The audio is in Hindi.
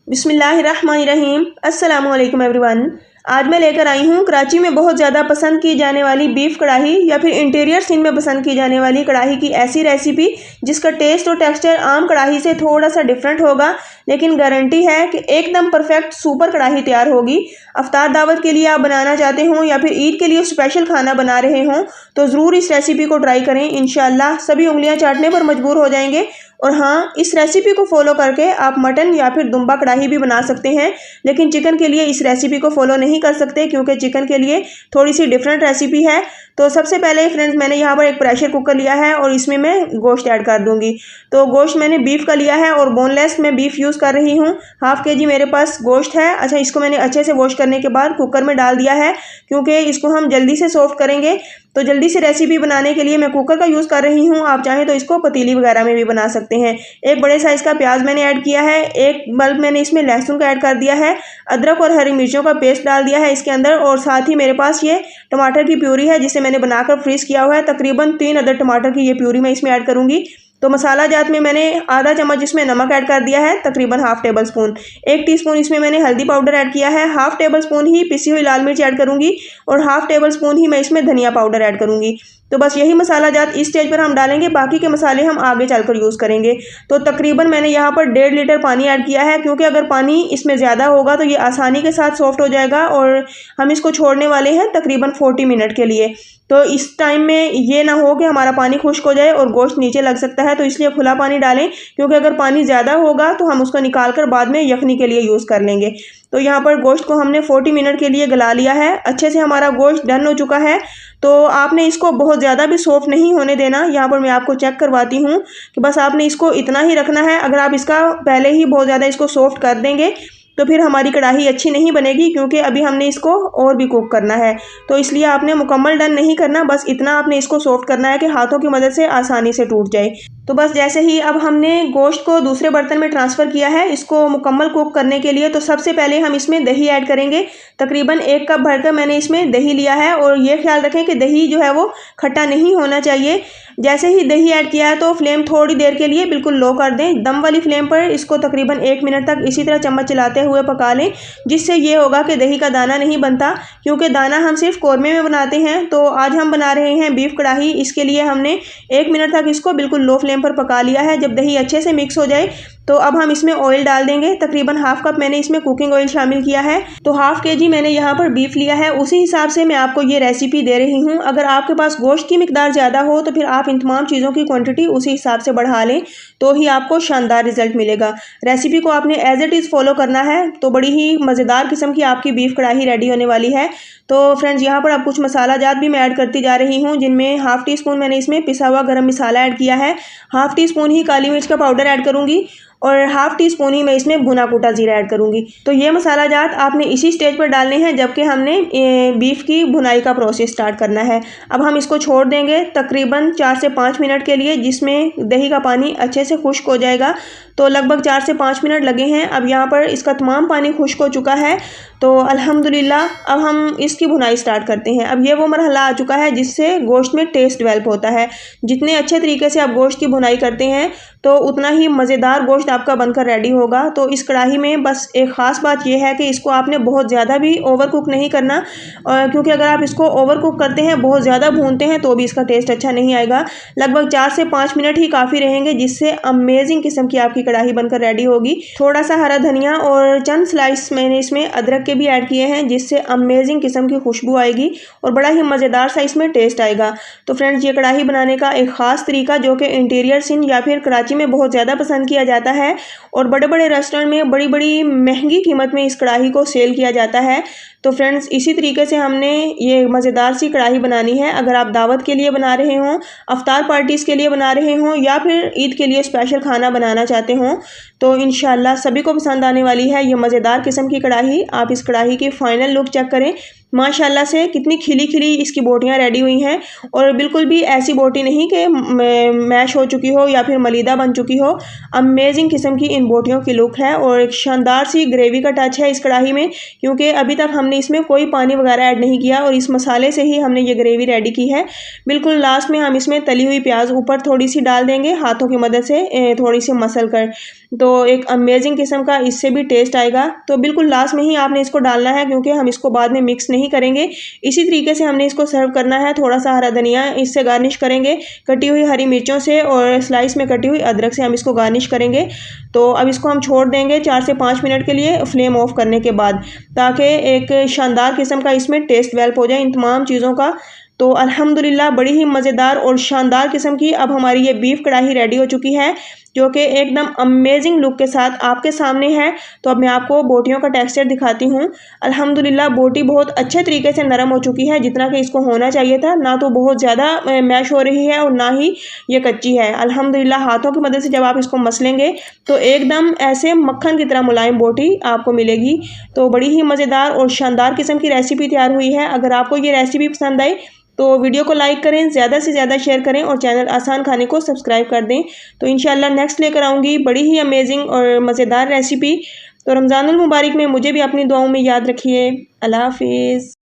बिस्मिल्लाहिर्रहमानिर्रहीम। अस्सलामु अलैकुम एवरीवन। आज मैं लेकर आई हूँ कराची में बहुत ज़्यादा पसंद की जाने वाली बीफ कढ़ाई या फिर इंटीरियर सीन में पसंद की जाने वाली कढ़ाई की ऐसी रेसिपी जिसका टेस्ट और टेक्सचर आम कढ़ाई से थोड़ा सा डिफरेंट होगा, लेकिन गारंटी है कि एकदम परफेक्ट सुपर कढ़ाई तैयार होगी। अफ्तार दावत के लिए आप बनाना चाहते हो या फिर ईद के लिए स्पेशल खाना बना रहे हों तो ज़रूर इस रेसिपी को ट्राई करें। इंशाल्लाह सभी उंगलियां चाटने पर मजबूर हो जाएंगे। और हाँ, इस रेसिपी को फॉलो करके आप मटन या फिर दुम्बा कढ़ाई भी बना सकते हैं, लेकिन चिकन के लिए इस रेसिपी को फॉलो नहीं कर सकते क्योंकि चिकन के लिए थोड़ी सी डिफरेंट रेसिपी है। तो सबसे पहले फ्रेंड्स मैंने यहाँ पर एक प्रेशर कुकर लिया है और इसमें मैं गोश्त ऐड कर दूंगी। तो गोश्त मैंने बीफ का लिया है और बोनलेस मैं बीफ यूज़ कर रही हूँ। हाफ केजी मेरे पास गोश्त है। अच्छा, इसको मैंने अच्छे से वॉश करने के बाद कुकर में डाल दिया है क्योंकि इसको हम जल्दी से सॉफ्ट करेंगे। तो जल्दी से रेसिपी बनाने के लिए मैं कुकर का यूज़ कर रही हूँ। आप चाहें तो इसको पतीली वगैरह में भी बना सकते हैं। एक बड़े साइज़ का प्याज मैंने ऐड किया है। एक बल्ब मैंने इसमें लहसुन का ऐड कर दिया है। अदरक और हरी मिर्चों का पेस्ट डाल दिया है इसके अंदर, और साथ ही मेरे पास ये टमाटर की प्यूरी है जिसे मैंने बनाकर फ्रीज किया हुआ है। तकरीबन 3 अदर टमाटर की ये प्यूरी मैं इसमें ऐड करूँगी। तो मसाला जात में मैंने आधा चम्मच इसमें नमक ऐड कर दिया है, तकरीबन हाफ टेबल स्पून। 1 टीस्पून इसमें मैंने हल्दी पाउडर ऐड किया है। हाफ टेबल स्पून ही पिसी हुई लाल मिर्च ऐड करूंगी और हाफ टेबल स्पून ही मैं इसमें धनिया पाउडर ऐड करूंगी। तो बस यही मसाला जात इस स्टेज पर हम डालेंगे, बाकी के मसाले हम आगे चलकर यूज़ करेंगे। तो तकरीबन मैंने यहाँ पर 1.5 लीटर पानी ऐड किया है क्योंकि अगर पानी इसमें ज़्यादा होगा तो ये आसानी के साथ सॉफ्ट हो जाएगा और हम इसको छोड़ने वाले हैं तकरीबन 40 मिनट के लिए। तो इस टाइम में ये ना हो कि हमारा पानी खुश्क हो जाए और गोश्त नीचे लग सकता है, तो इसलिए खुला पानी डालें क्योंकि अगर पानी ज़्यादा होगा तो हम उसको निकाल कर बाद में यखनी के लिए यूज़ कर लेंगे। तो यहाँ पर गोश्त को हमने 40 मिनट के लिए गला लिया है। अच्छे से हमारा गोश्त डन हो चुका है। तो आपने इसको बहुत ज़्यादा भी सॉफ्ट नहीं होने देना। यहाँ पर मैं आपको चेक करवाती हूँ कि बस आपने इसको इतना ही रखना है। अगर आप इसका पहले ही बहुत ज़्यादा इसको सॉफ्ट कर देंगे तो फिर हमारी कढ़ाई अच्छी नहीं बनेगी क्योंकि अभी हमने इसको और भी कुक करना है। तो इसलिए आपने मुकम्मल डन नहीं करना, बस इतना आपने इसको सॉफ्ट करना है कि हाथों की मदद से आसानी से टूट जाए। तो बस जैसे ही अब हमने गोश्त को दूसरे बर्तन में ट्रांसफ़र किया है इसको मुकम्मल कुक करने के लिए, तो सबसे पहले हम इसमें दही ऐड करेंगे। तकरीबन 1 कप भरकर मैंने इसमें दही लिया है और ये ख्याल रखें कि दही जो है वो खट्टा नहीं होना चाहिए। जैसे ही दही ऐड किया है तो फ्लेम थोड़ी देर के लिए बिल्कुल लो कर दें। दम वाली फ्लेम पर इसको तकरीबन 1 मिनट तक इसी तरह चम्मच चलाते हुए पका लें, जिससे ये होगा कि दही का दाना नहीं बनता, क्योंकि दाना हम सिर्फ कौरमे में बनाते हैं। तो आज हम बना रहे हैं बीफ कढ़ाई, इसके लिए हमने 1 मिनट तक इसको बिल्कुल लो फ्लेम पर पका लिया है। जब दही अच्छे से मिक्स हो जाए तो अब हम इसमें ऑयल डाल देंगे। तकरीबन हाफ कप मैंने इसमें कुकिंग ऑयल शामिल किया है। तो हाफ केजी मैंने यहाँ पर बीफ लिया है, उसी हिसाब से मैं आपको ये रेसिपी दे रही हूँ। अगर आपके पास गोश्त की मिकदार ज़्यादा हो तो फिर आप इन तमाम चीज़ों की क्वांटिटी उसी हिसाब से बढ़ा लें, तो ही आपको शानदार रिजल्ट मिलेगा। रेसिपी को आपने एज इट इज़ फॉलो करना है। तो बड़ी ही मज़ेदार किस्म की आपकी बीफ कढ़ाई रेडी होने वाली है। तो फ्रेंड्स यहाँ पर अब कुछ मसाला जात भी मैं ऐड करती जा रही हूँ, जिनमें हाफ टी स्पून मैंने इसमें पिसा हुआ गरम मसाला ऐड किया है। हाफ टी स्पून ही काली मिर्च का पाउडर ऐड करूँगी और हाफ टी स्पून ही मैं इसमें भुना कूटा जीरा ऐड करूँगी। तो ये मसाला जात आपने इसी स्टेज पर डालने हैं जबकि हमने बीफ की भुनाई का प्रोसेस स्टार्ट करना है। अब हम इसको छोड़ देंगे तकरीबन 4 से 5 मिनट के लिए, जिसमें दही का पानी अच्छे से खुश्क हो जाएगा। तो लगभग 4 से 5 मिनट लगे हैं। अब यहाँ पर इसका तमाम पानी खुश्क हो चुका है। तो अल्हम्दुलिल्लाह अब हम इसकी भुनाई स्टार्ट करते हैं। अब ये वो मरहला आ चुका है जिससे गोश्त में टेस्ट डेवलप होता है। जितने अच्छे तरीके से आप गोश्त की भुनाई करते हैं तो उतना ही मज़ेदार गोश्त आपका बनकर रेडी होगा। तो इस कढ़ाई में बस एक ख़ास बात यह है कि इसको आपने बहुत ज़्यादा भी ओवर कुक नहीं करना, क्योंकि अगर आप इसको ओवर कुक करते हैं, बहुत ज़्यादा भूनते हैं, तो भी इसका टेस्ट अच्छा नहीं आएगा। लगभग 4 से 5 मिनट ही काफ़ी रहेंगे, जिससे अमेजिंग किस्म की आपकी कढ़ाई बनकर रेडी होगी। थोड़ा सा हरा धनिया और चंद स्लाइस मैंने इसमें अदरक के भी ऐड किए हैं, जिससे अमेजिंग किस्म की खुशबू आएगी और बड़ा ही मज़ेदार सा इसमें टेस्ट आएगा। तो फ्रेंड्स, ये कढ़ाई बनाने का एक ख़ास तरीका जो कि इंटीरियर सीन या फिर कराची में बहुत ज़्यादा पसंद किया जाता है और बड़े बड़े रेस्टोरेंट में बड़ी बड़ी महंगी कीमत में इस कढ़ाई को सेल किया जाता है। तो फ्रेंड्स, इसी तरीके से हमने ये मज़ेदार सी कढ़ाई बनानी है। अगर आप दावत के लिए बना रहे हों, अफ्तार पार्टीज़ के लिए बना रहे हों या फिर ईद के लिए स्पेशल खाना बनाना चाहते हों, तो इंशाल्लाह सभी को पसंद आने वाली है ये मज़ेदार किस्म की कढ़ाई। आप इस कढ़ाई की फ़ाइनल लुक चेक करें, माशाल्लाह से कितनी खिली खिली इसकी बोटियाँ रेडी हुई हैं और बिल्कुल भी ऐसी बोटी नहीं कि मैश हो चुकी हो या फिर मलीदा बन चुकी हो। अमेजिंग किस्म की इन बोटियों की लुक है और एक शानदार सी ग्रेवी का टच है इस कढ़ाई में, क्योंकि अभी तक हमने इसमें कोई पानी वगैरह ऐड नहीं किया और इस मसाले से ही हमने ये ग्रेवी रेडी की है। बिल्कुल लास्ट में हम इसमें तली हुई प्याज ऊपर थोड़ी सी डाल देंगे हाथों की मदद से, थोड़ी सी मसल कर, तो एक अमेजिंग किस्म का इससे भी टेस्ट आएगा। तो बिल्कुल लास्ट में ही आपने इसको डालना है, क्योंकि हम इसको बाद में मिक्स नहीं करेंगे। इसी तरीके से हमने इसको सर्व करना है। थोड़ा सा हरा धनिया इससे गार्निश करेंगे, कटी हुई हरी मिर्चों से और स्लाइस में कटी हुई अदरक से हम इसको गार्निश करेंगे। तो अब इसको हम छोड़ देंगे 4 से 5 मिनट के लिए फ्लेम ऑफ करने के बाद, ताकि एक शानदार किस्म का इसमें टेस्ट डेवलप हो जाए इन तमाम चीज़ों का। तो अल्हम्दुलिल्लाह बड़ी ही मज़ेदार और शानदार किस्म की अब हमारी ये बीफ कढ़ाई रेडी हो चुकी है, जो कि एकदम अमेजिंग लुक के साथ आपके सामने है। तो अब मैं आपको बोटियों का टेक्सचर दिखाती हूँ। अल्हम्दुलिल्लाह बोटी बहुत अच्छे तरीके से नरम हो चुकी है, जितना कि इसको होना चाहिए था। ना तो बहुत ज़्यादा मैश हो रही है और ना ही ये कच्ची है। अल्हम्दुलिल्लाह हाथों की मदद से जब आप इसको मसलेंगे तो एकदम ऐसे मक्खन की तरह मुलायम बोटी आपको मिलेगी। तो बड़ी ही मज़ेदार और शानदार किस्म की रेसिपी तैयार हुई है। अगर आपको ये रेसिपी पसंद आई तो वीडियो को लाइक करें, ज़्यादा से ज़्यादा शेयर करें और चैनल आसान खाने को सब्सक्राइब कर दें। तो इंशाल्लाह नेक्स्ट लेकर आऊँगी बड़ी ही अमेजिंग और मज़ेदार रेसिपी। तो रमज़ानुल मुबारक में मुझे भी अपनी दुआओं में याद रखिए। अल्लाह हाफिज़।